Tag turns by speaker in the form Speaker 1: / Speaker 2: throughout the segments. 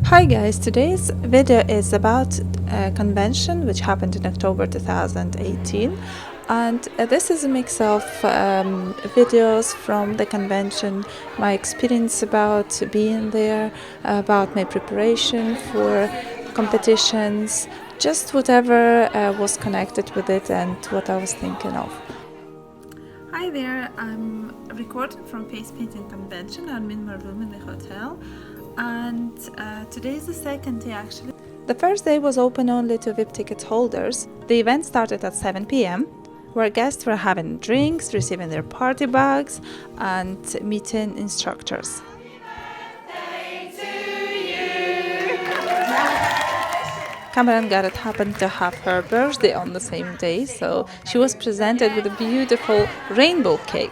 Speaker 1: Hi guys, today's video is about a convention which happened in October 2018, and this is a mix of videos from the convention, my experience about being there, about my preparation for competitions, just whatever was connected with it and what I was thinking of. Hi there, I'm recording from Face Painting Convention. I'm in my room in the hotel, and today is the second day actually. The first day was open only to VIP ticket holders. The event started at 7 p.m. where guests were having drinks, receiving their party bags, and meeting instructors. Cameron Garrett happened to have her birthday on the same day, so she was presented with a beautiful rainbow cake.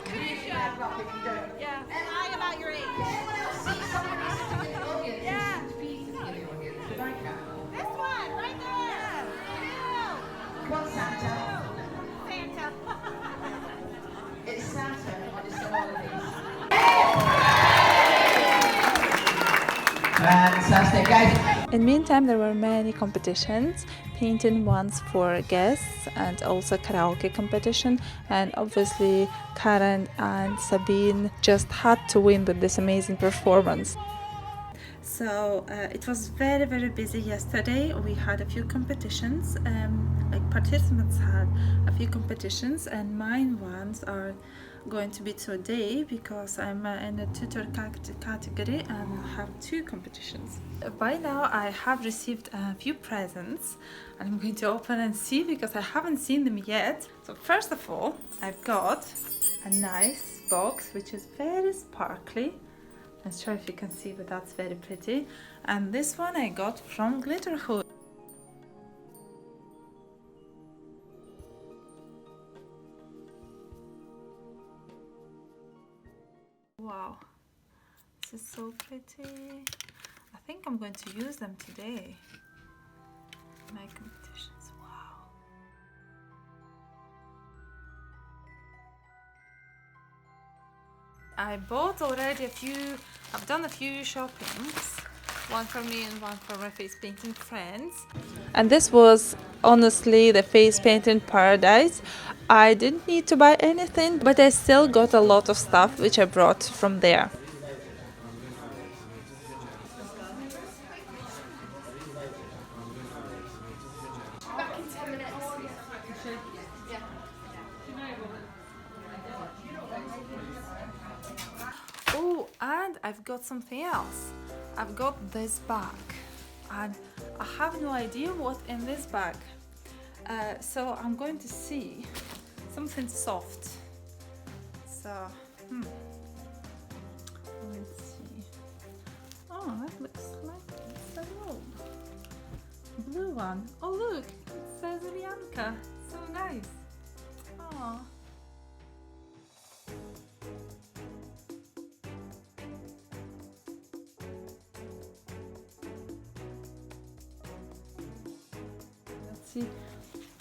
Speaker 2: Fantastic, guys.
Speaker 1: In the meantime, there were many competitions, painting ones for guests and also karaoke competition, and obviously Karen and Sabine just had to win with this amazing performance. So it was very busy yesterday. We had a few competitions, like participants had a few competitions, and mine ones are going to be today because I'm in a tutor category and have two competitions. By now I have received a few presents and I'm going to open and see because I haven't seen them yet. So first of all, I've got a nice box which is very sparkly. I'm not sure if you can see, but that's very pretty. And this one I got from Glitterhood. Wow, this is so pretty. I think I'm going to use them today. My competitions, wow. I bought already I've done a few shoppings, one for me and one for my face painting friends. And this was honestly the face painting paradise. I didn't need to buy anything, but I still got a lot of stuff which I brought from there. Oh, and I've got something else. I've got this bag, and I have no idea what's in this bag. So I'm going to see something soft. So, let's see. Oh, that looks like it's a robe. Blue one. Oh, look, it says Ulianka. So nice. Oh. Let's see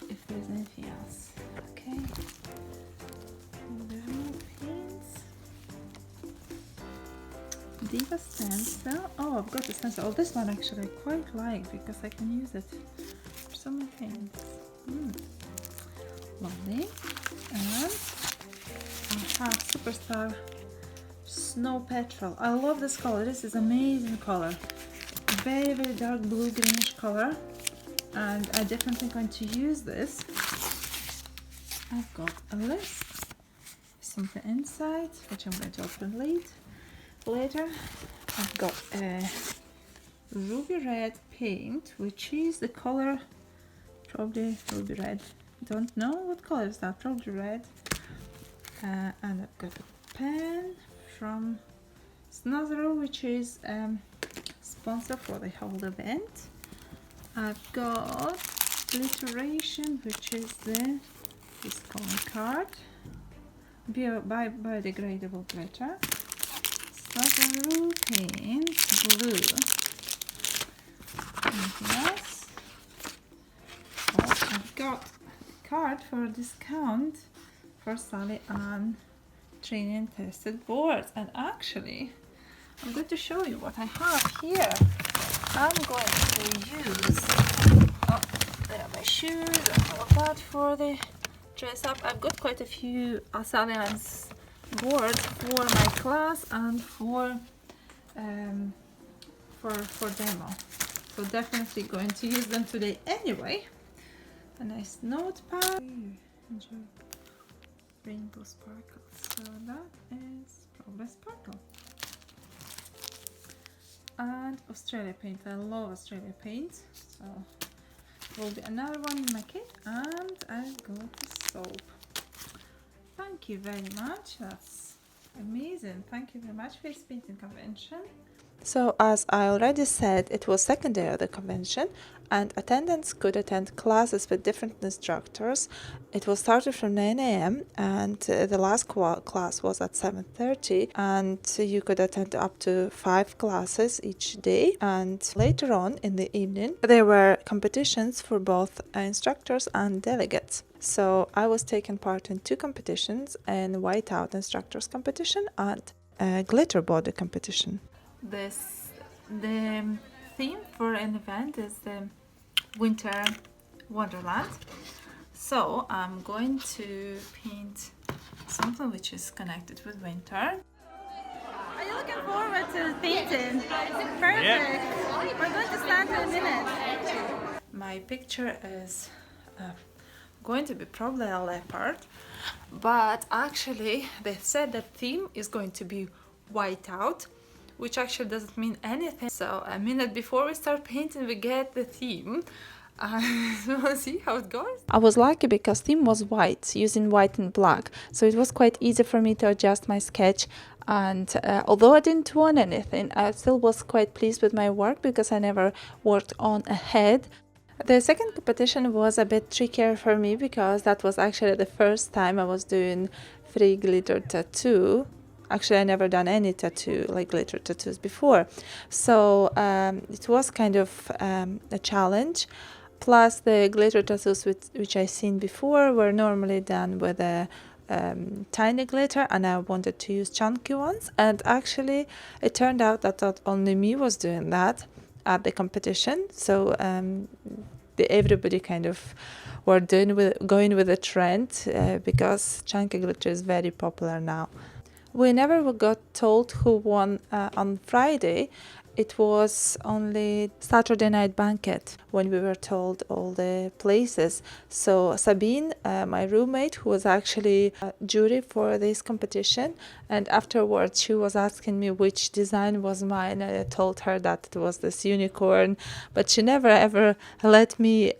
Speaker 1: if there's anything else. Okay. There's no pins. Diva stencil. Oh, I've got a stencil. Oh, this one actually I quite like because I can use it for so many things. Lovely. And I have Superstar Snow Petrol. I love this color. This is amazing color. Very dark blue greenish color. And I'm definitely going to use this. I've got a list, something inside, which I'm going to open later. I've got a ruby red paint, which is the color, probably ruby red. Don't know what color is that, probably red. And I've got a pen from Snazero, which is sponsor for the whole event. I've got Glitteration, which is this card, biodegradable glitter, Snazero paint, blue. Anything else? Oh, I've got a card for a discount for Sally Ann training tested boards, and actually I'm going to show you what I have here. I'm going to use, oh, there are my shoes and all of that for the dress up. I've got quite a few Australians boards for my class and for demo. So definitely going to use them today anyway. A nice notepad. Enjoy rainbow sparkles. So that is probably sparkle. And Australia paint. I love Australia paint. So will be another one in my kit. And I'll go to soap. Thank you very much. That's amazing. Thank you very much for this painting convention. So as I already said, it was second day of the convention and attendants could attend classes with different instructors. It was started from 9 a.m. and the last class was at 7:30 and you could attend up to 5 classes each day. And later on in the evening there were competitions for both instructors and delegates. So I was taking part in 2 competitions, in whiteout instructors competition and glitter body competition. The theme for an event is the Winter Wonderland. So I'm going to paint something which is connected with winter. Are you looking forward to painting? Perfect. Yeah. We're going to start in a minute. My picture is going to be probably a leopard, but actually they said the theme is going to be whiteout, which actually doesn't mean anything. So a minute before we start painting we get the theme. We'll see how it goes. I was lucky because theme was white, using white and black, so it was quite easy for me to adjust my sketch. And although I didn't want anything, I still was quite pleased with my work because I never worked on a head. The second competition was a bit trickier for me because that was actually the first time I was doing free glitter tattoo. Actually, I never done any tattoo, like glitter tattoos before. So it was kind of a challenge. Plus, the glitter tattoos which I seen before were normally done with a tiny glitter, and I wanted to use chunky ones. And actually, it turned out that not only me was doing that at the competition. So everybody kind of were going with the trend because chunky glitter is very popular now. We never got told who won on Friday. It was only Saturday night banquet when we were told all the places. So Sabine, my roommate, who was actually a jury for this competition, and afterwards she was asking me which design was mine. I told her that it was this unicorn, but she never ever let me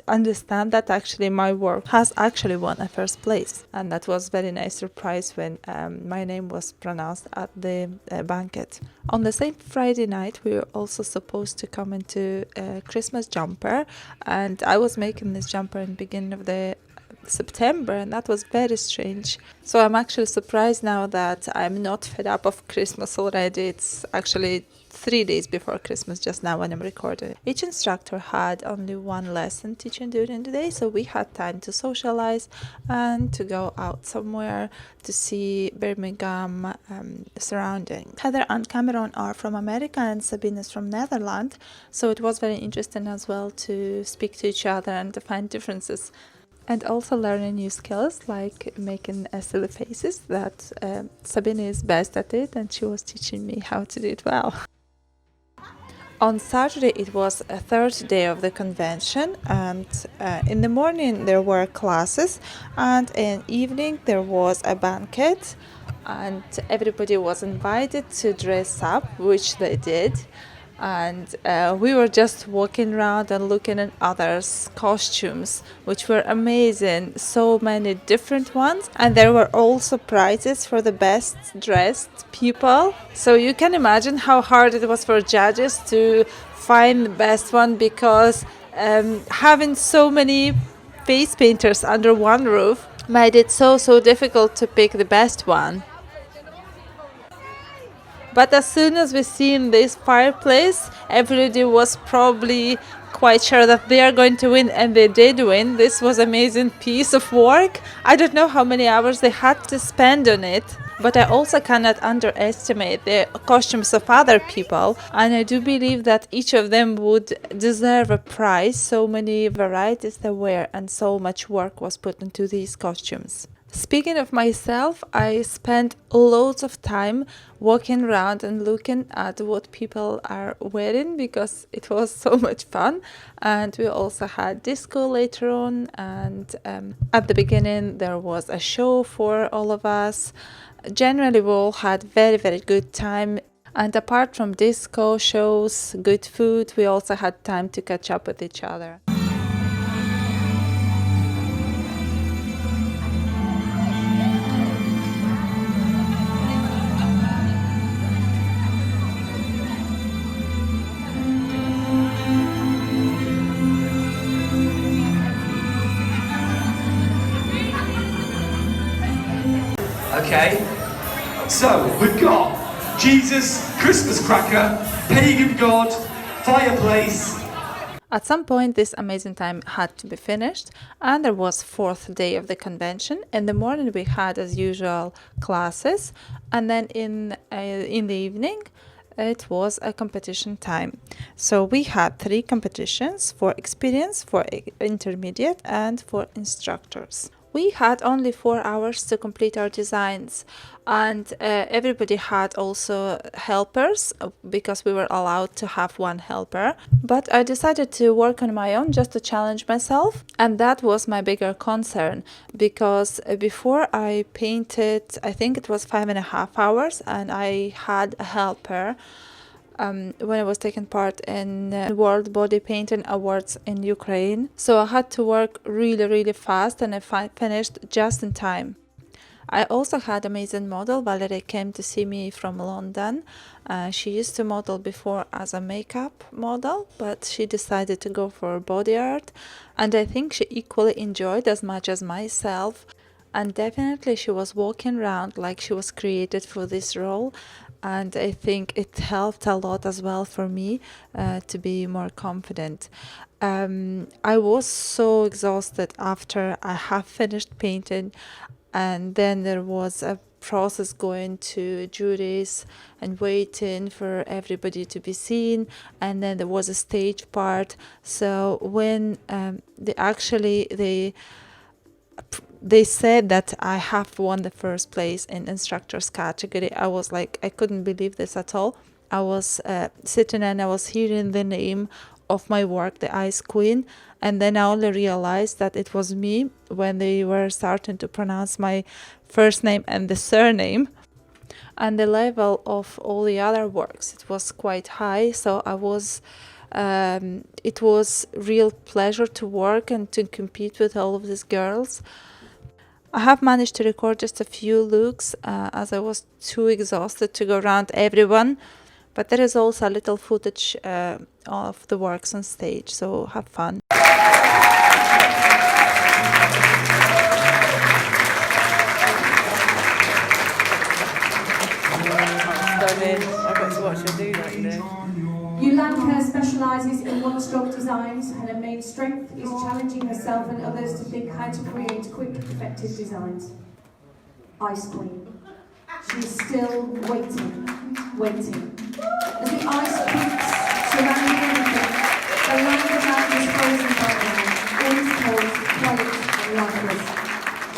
Speaker 1: understand that actually my work has actually won a first place. And that was very nice surprise when my name was pronounced at the banquet. On the same Friday night, we were also supposed to come into a Christmas jumper, and I was making this jumper in the beginning of the September, and that was very strange. So I'm actually surprised now that I'm not fed up of Christmas already. It's actually 3 days before Christmas just now when I'm recording. Each instructor had only one lesson teaching during the day, so we had time to socialize and to go out somewhere to see Birmingham surrounding. Heather and Cameron are from America and Sabine is from Netherlands, so it was very interesting as well to speak to each other and to find differences. And also learning new skills like making silly faces that Sabine is best at it, and she was teaching me how to do it well. On Saturday it was a third day of the convention, and in the morning there were classes, and in evening there was a banquet, and everybody was invited to dress up, which they did. And we were just walking around and looking at others' costumes, which were amazing, so many different ones, and there were also prizes for the best dressed people. So you can imagine how hard it was for judges to find the best one, because having so many face painters under one roof made it so difficult to pick the best one. But as soon as we seen this fireplace, everybody was probably quite sure that they are going to win, and they did win. This was an amazing piece of work. I don't know how many hours they had to spend on it. But I also cannot underestimate the costumes of other people, and I do believe that each of them would deserve a prize. So many varieties there were, and so much work was put into these costumes. Speaking of myself, I spent loads of time walking around and looking at what people are wearing because it was so much fun. And we also had disco later on, and at the beginning there was a show for all of us. Generally, we all had very good time. And apart from disco shows, good food, we also had time to catch up with each other.
Speaker 2: Okay, so we've got Jesus, Christmas cracker, pagan god, fireplace.
Speaker 1: At some point, this amazing time had to be finished, and there was fourth day of the convention. In the morning, we had, as usual, classes, and then in the evening, it was a competition time. So we had 3 competitions: for experience, for intermediate, and for instructors. We had only 4 hours to complete our designs, and everybody had also helpers because we were allowed to have 1 helper. But I decided to work on my own just to challenge myself, and that was my bigger concern because before I painted, I think it was 5.5 hours, and I had a helper. When I was taking part in World Bodypainting Awards in Ukraine. So I had to work really fast, and I finished just in time. I also had amazing model. Valerie came to see me from London. She used to model before as a makeup model, but she decided to go for body art, and I think she equally enjoyed as much as myself. And definitely she was walking around like she was created for this role, and I think it helped a lot as well for me to be more confident. I was so exhausted after I have finished painting, and then there was a process going to juries and waiting for everybody to be seen, and then there was a stage part. So when they said that I have won the first place in instructors category, I was like, I couldn't believe this at all. I was sitting and I was hearing the name of my work, the Ice Queen, and then I only realized that it was me when they were starting to pronounce my first name and the surname. And the level of all the other works, it was quite high, so it was real pleasure to work and to compete with all of these girls. I have managed to record just a few looks as I was too exhausted to go around everyone, but there is also a little footage of the works on stage, so have fun.
Speaker 3: I've got to watch her do that, you know.
Speaker 4: Ulianka specialises in one-stroke designs, and her main strength is challenging herself and others to think how to create quick, effective designs. Ice Queen. She is still waiting. As the ice peaks surrounding everything, the land around is frozen by now, all is cold, quiet and lifeless.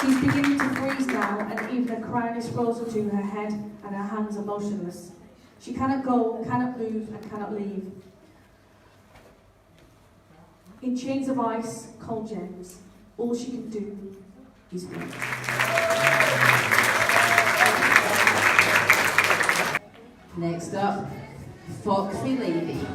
Speaker 4: She's beginning to freeze now, and even a crown is frozen to her head, and her hands are motionless. She cannot go, cannot move, and cannot leave. In chains of ice, cold gems, all she can do is wait.
Speaker 5: Next up, Foxy Lady.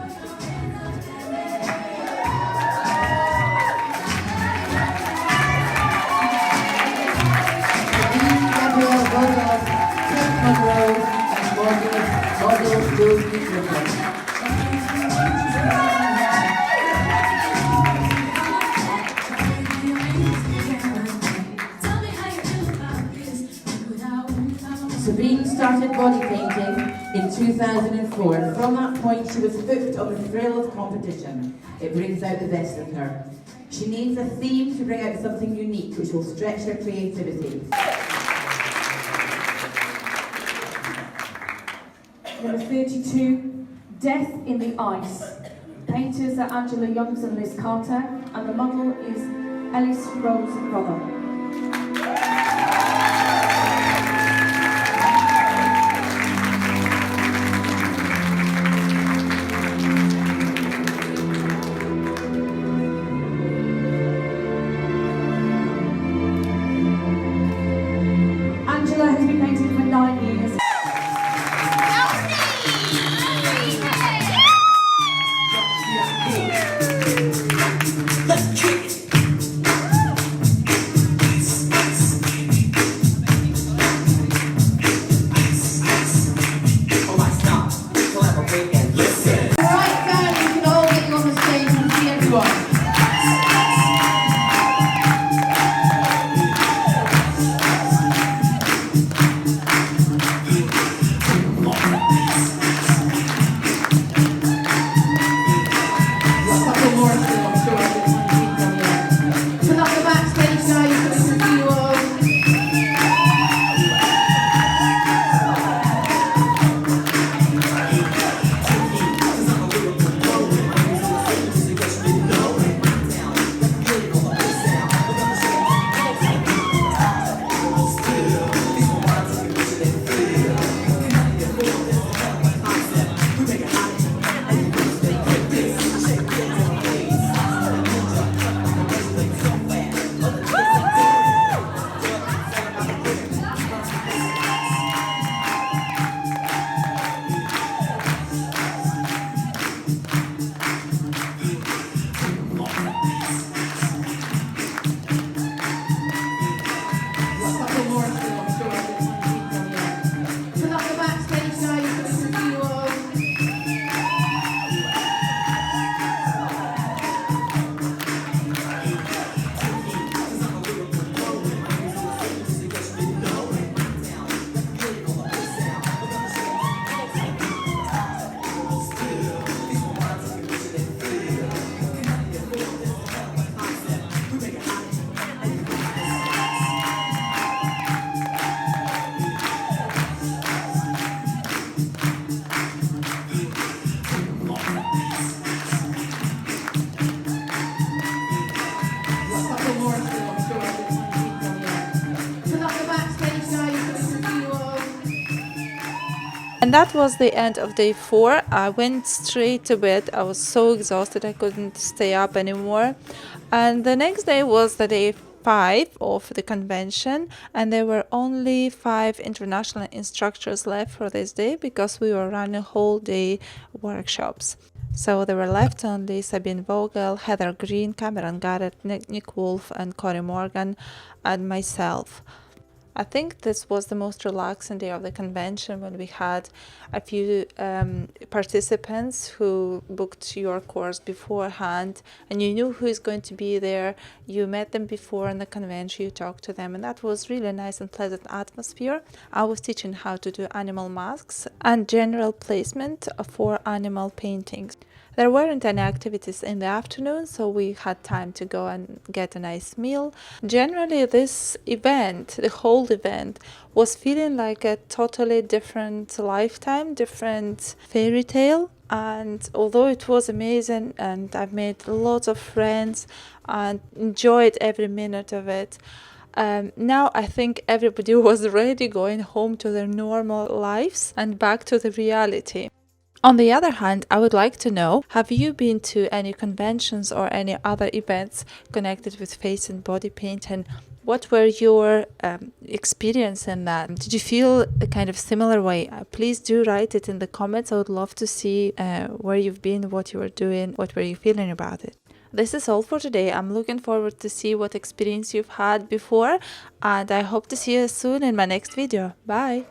Speaker 5: Sabine started body painting in 2004, and from that point she was hooked on the thrill of competition. It brings out the best in her. She needs a theme to bring out something unique which will stretch her creativity.
Speaker 4: Number 32, Death in the Ice. Painters are Angela Youngs and Liz Carter, and the model is Ellis Rose Rother. Angela has been painting for 9 years.
Speaker 5: Right down, you can all get you on the stage and see everyone.
Speaker 1: And that was the end of day 4. I went straight to bed. I was so exhausted I couldn't stay up anymore. And the next day was the day 5 of the convention, and there were only 5 international instructors left for this day because we were running whole day workshops. So there were left only Sabine Vogel, Heather Green, Cameron Garrett, Nick Wolf and Corey Morgan and myself. I think this was the most relaxing day of the convention when we had a few participants who booked your course beforehand and you knew who is going to be there. You met them before in the convention, you talked to them, and that was really nice and pleasant atmosphere. I was teaching how to do animal masks and general placement for animal paintings. There weren't any activities in the afternoon, so we had time to go and get a nice meal. Generally, this event, the whole event, was feeling like a totally different lifetime, different fairy tale. And although it was amazing and I've made lots of friends and enjoyed every minute of it, now I think everybody was ready going home to their normal lives and back to the reality. On the other hand, I would like to know, have you been to any conventions or any other events connected with face and body paint, and what were your experience in that? Did you feel a kind of similar way? Please do write it in the comments. I would love to see where you've been, what you were doing, what were you feeling about it. This is all for today. I'm looking forward to see what experience you've had before, and I hope to see you soon in my next video. Bye!